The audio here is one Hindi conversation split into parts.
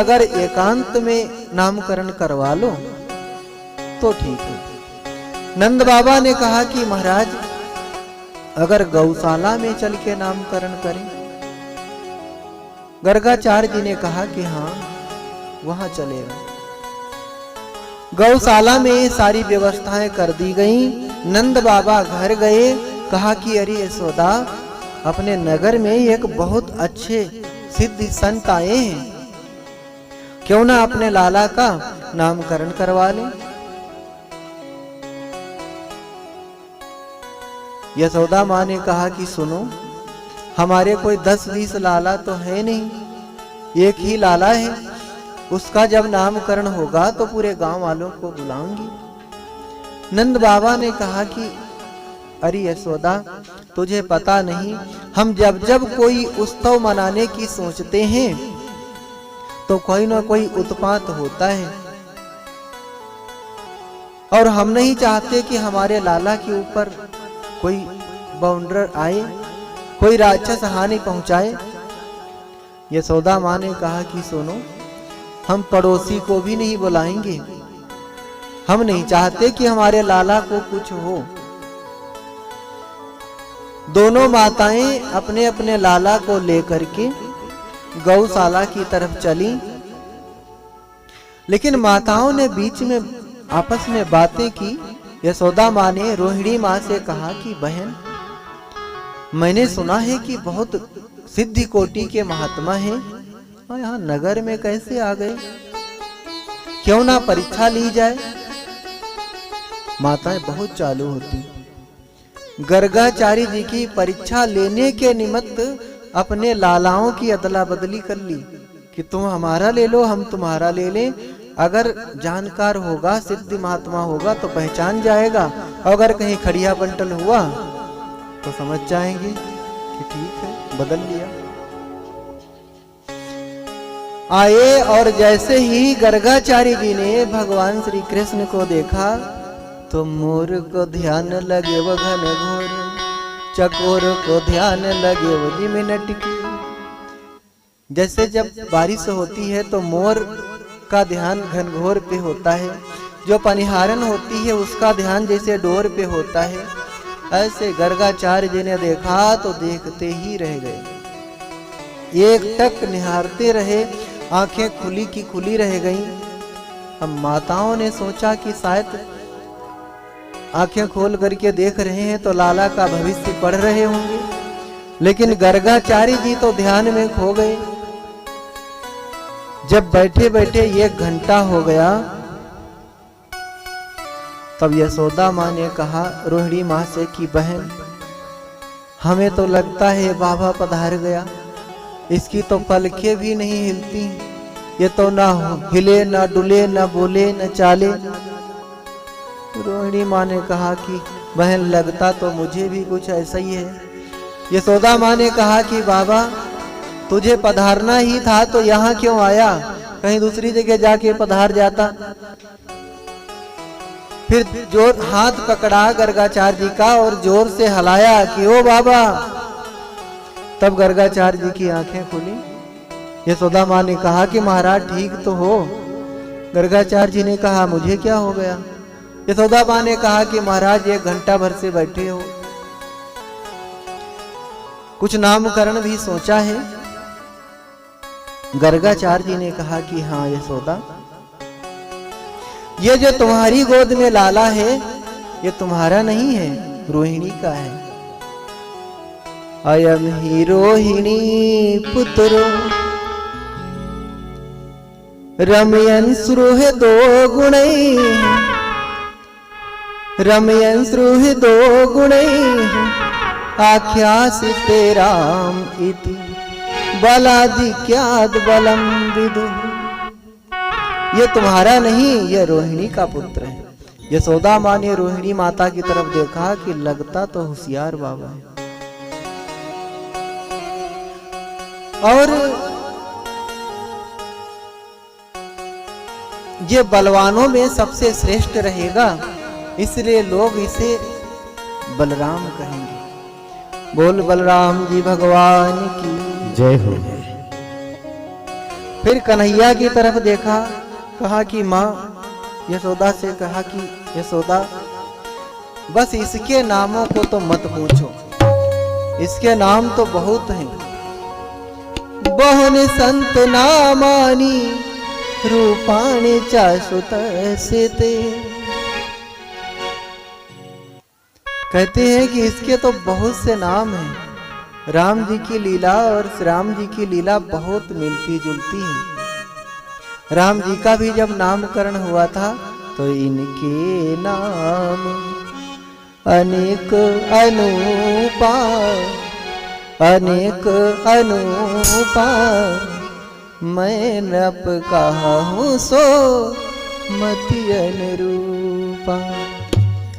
अगर एकांत में नामकरण करवा लो तो ठीक है। नंद बाबा ने कहा कि महाराज अगर गौशाला में चल के नामकरण करें। गर्गाचार्य जी ने कहा कि हाँ वहां चलेगा। गौशाला में सारी व्यवस्थाएं कर दी गई। नंद बाबा घर गए, कहा कि अरे यशोदा अपने नगर में एक बहुत अच्छे सिद्ध संत आए हैं, क्यों ना अपने लाला का नामकरण करवा लें। यशोदा माँ ने कहा कि सुनो, हमारे कोई 10-20 लाला तो है नहीं, एक ही लाला है, उसका जब नामकरण होगा तो पूरे गांव वालों को बुलाऊंगी। नंद बाबा ने कहा कि अरे यशोदा तुझे पता नहीं, हम जब जब कोई उत्सव मनाने की सोचते हैं तो कोई ना कोई उत्पात होता है, और हम नहीं चाहते कि हमारे लाला के ऊपर कोई बाउंडर आए, कोई राक्षस हानि पहुंचाए। यशोदा माँ ने कहा कि सुनो, हम पड़ोसी को भी नहीं बुलाएंगे, हम नहीं चाहते कि हमारे लाला को कुछ हो। दोनों माताएं अपने अपने लाला को लेकर के गौशाला की तरफ चली, लेकिन माताओं ने बीच में आपस में बातें की। यशोदा माँ ने रोहिणी माँ से कहा कि बहन, मैंने सुना है कि बहुत सिद्धि कोटि के महात्मा हैं, और यहाँ नगर में कैसे आ गए, क्यों ना परीक्षा ली जाए। माताएं बहुत चालू होती। गर्गाचार्य जी की परीक्षा लेने के निमित्त अपने लालाओं की अदला बदली कर ली कि तुम हमारा ले लो, हम तुम्हारा ले लें। अगर जानकार होगा, सिद्ध महात्मा होगा तो पहचान जाएगा, अगर कहीं खड़िया बंटल हुआ तो समझ जाएंगे कि ठीक है, बदल लिया। आए और जैसे ही गर्गाचार्य जी ने भगवान श्री कृष्ण को देखा तो मोर को ध्यान लगे वो घन घोर, चकोर को ध्यान लगे वो जी मिनट की। जैसे जब बारिश होती है तो मोर का ध्यान घनघोर पे होता है, जो पनिहारन होती है उसका ध्यान जैसे डोर पे होता है, ऐसे गर्गाचार्य जी ने देखा तो देखते ही रह गए, एक टक निहारते रहे, आंखें खुली की खुली रह गईं। अब माताओं ने सोचा कि शायद आंखें खोल करके देख रहे हैं तो लाला का भविष्य पढ़ रहे होंगे, लेकिन गर्गाचार्य जी तो ध्यान में खो गए। जब बैठे बैठे 1 घंटा हो गया तब यशोदा माँ ने कहा रोहिणी माँ से कि बहन, हमें तो लगता है बाबा पधार गया, इसकी तो पलकें भी नहीं हिलती, ये तो ना हिले ना डुले ना बोले ना चाले। रोहिणी माँ ने कहा कि बहन लगता तो मुझे भी कुछ ऐसा ही है। यशोदा माँ ने कहा कि बाबा तुझे पधारना ही था तो यहाँ क्यों आया, कहीं दूसरी जगह जाके पधार जाता। फिर जोर हाथ पकड़ा गर्गाचार्य जी का और जोर से हलाया कि ओ बाबा। तब गर्गाचार्य जी की आंखें खुली। यशोदा माँ ने कहा कि महाराज ठीक तो हो। गर्गाचार्य जी ने कहा मुझे क्या हो गया। यशोदा माँ ने कहा कि महाराज 1 घंटा भर से बैठे हो, कुछ नामकरण भी सोचा है। गर्गाचार्य जी ने कहा कि हाँ यशोदा, ये जो तुम्हारी गोद में लाला है ये तुम्हारा नहीं है, रोहिणी का है। अयम ही रोहिणी पुत्रो रमयन श्रुह 2 गुणै, रमयन श्रुह 2 गुणै आख्यासिते राम इति बलाधिक्याद बलम विदु। ये तुम्हारा नहीं, ये रोहिणी का पुत्र है। यशोदा माँ ने रोहिणी माता की तरफ देखा कि लगता तो होशियार बाबा है, और ये बलवानों में सबसे श्रेष्ठ रहेगा, इसलिए लोग इसे बलराम कहेंगे। बोल बलराम जी भगवान की जय हो। फिर कन्हैया की तरफ देखा, कहा कि माँ, यशोदा से कहा कि यशोदा बस इसके नामों को तो मत पूछो, इसके नाम तो बहुत हैं। बहुन संत नामानी रूपाणी चाशुत सिते। कहते हैं कि इसके तो बहुत से नाम हैं। राम जी की लीला और श्री राम जी की लीला बहुत मिलती जुलती है। राम जी का भी जब नामकरण हुआ था तो इनके नाम अनेक अनूपा, अनेक अनूपा, मैं नप कहा हूँ सो मति अनुरूपा।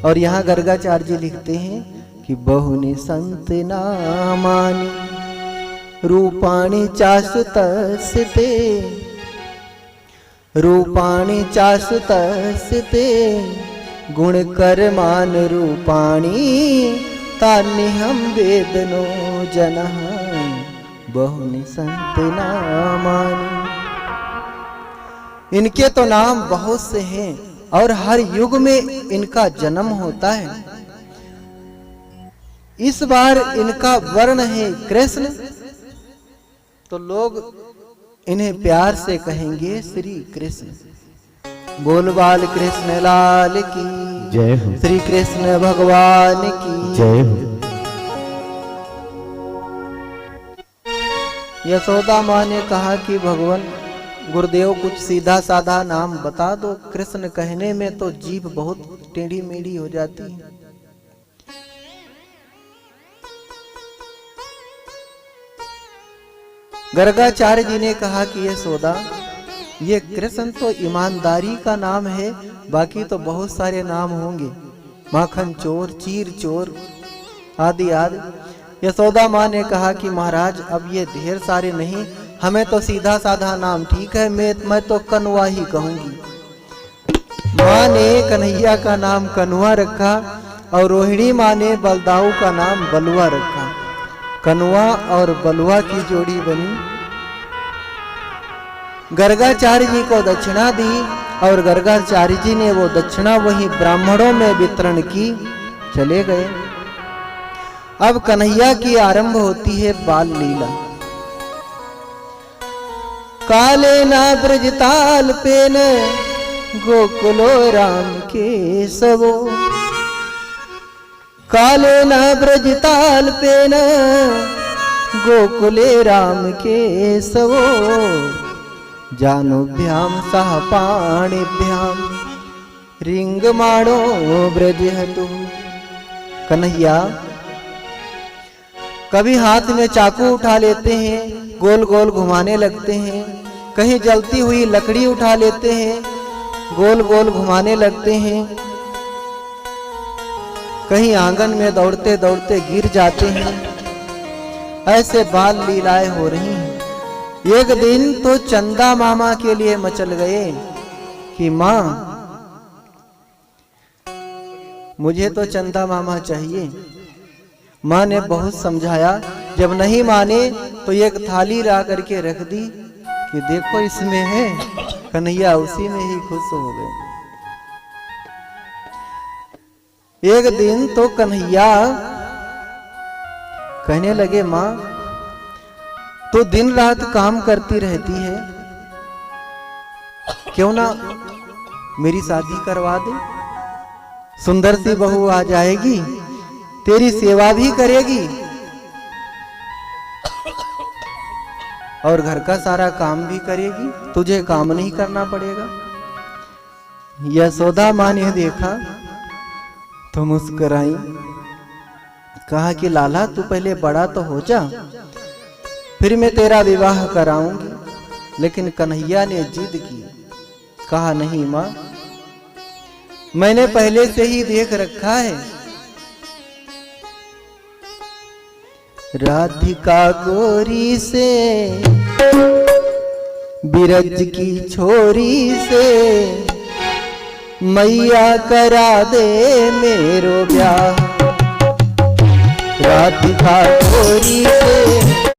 और यहाँ गर्गाचार्य जी लिखते हैं कि बहुनि संत नामानि रूपाणि चाशुतस्ते, रूपाणि चाशुतस्ते, गुण कर्मान रूपाणि तान्यहं वेदनो जनः बहुनि संत नामानि। इनके तो नाम बहुत से हैं और हर युग में इनका जन्म होता है। इस बार इनका वर्ण है कृष्ण, तो लोग इन्हें प्यार से कहेंगे श्री कृष्ण। बोल बाल कृष्ण लाल की जय हो, श्री कृष्ण भगवान की जय हो। यशोदा माँ ने कहा कि भगवान गुरुदेव कुछ सीधा साधा नाम बता दो, कृष्ण कहने में तो जीभ बहुत टेढ़ी मेढ़ी हो जाती है। गर्गाचार्य जी ने कहा कि यशोदा, ये कृष्ण तो ईमानदारी का नाम है, बाकी तो बहुत सारे नाम होंगे, माखन चोर, चीर चोर आदि आदि। यशोदा माँ ने कहा कि महाराज अब ये ढेर सारे नहीं, हमें तो सीधा साधा नाम ठीक है, मैं तो कनुआ ही कहूंगी। माँ ने कन्हैया का नाम कनुआ रखा और रोहिणी माँ ने बलदाऊ का नाम बलुआ रखा। कनुआ और बलुआ की जोड़ी बनी। गर्गाचार्य जी को दक्षिणा दी और गर्गाचार्य जी ने वो दक्षिणा वही ब्राह्मणों में वितरण की, चले गए। अब कन्हैया की आरंभ होती है बाल लीला। काले ना ब्रजताल पे न गोकुलो राम के सबो, काले न ब्रजताल पे न गोकुले राम के सबो, जानुभ्याम सह पाणिभ्याम रिंगमाणो ब्रजहतु। कन्हैया कभी हाथ में चाकू उठा लेते हैं, गोल गोल घुमाने लगते हैं, कहीं जलती हुई लकड़ी उठा लेते हैं, गोल गोल घुमाने लगते हैं, कहीं आंगन में दौड़ते दौड़ते गिर जाते हैं। ऐसे बाल लीलाएं हो रही हैं। एक दिन तो चंदा मामा के लिए मचल गए कि माँ मुझे तो चंदा मामा चाहिए। माँ ने बहुत समझाया, जब नहीं माने तो एक थाली ला करके रख दी कि देखो इसमें है। कन्हैया उसी में ही खुश हो गए। एक दिन तो कन्हैया कहने लगे, माँ तो दिन रात काम करती रहती है, क्यों ना मेरी शादी करवा दे, सुंदर सी बहू आ जाएगी, तेरी सेवा भी करेगी और घर का सारा काम भी करेगी, तुझे काम नहीं करना पड़ेगा। यशोदा माँ ने देखा तो मुस्कुराई, कहा कि लाला तू पहले बड़ा तो हो जा, फिर मैं तेरा विवाह कराऊंगी। लेकिन कन्हैया ने जिद की, कहा नहीं माँ, मैंने पहले से ही देख रखा है। राधिका गोरी से, बिरज की छोरी से, मैया करा दे मेरो ब्याह। राधिका गोरी से,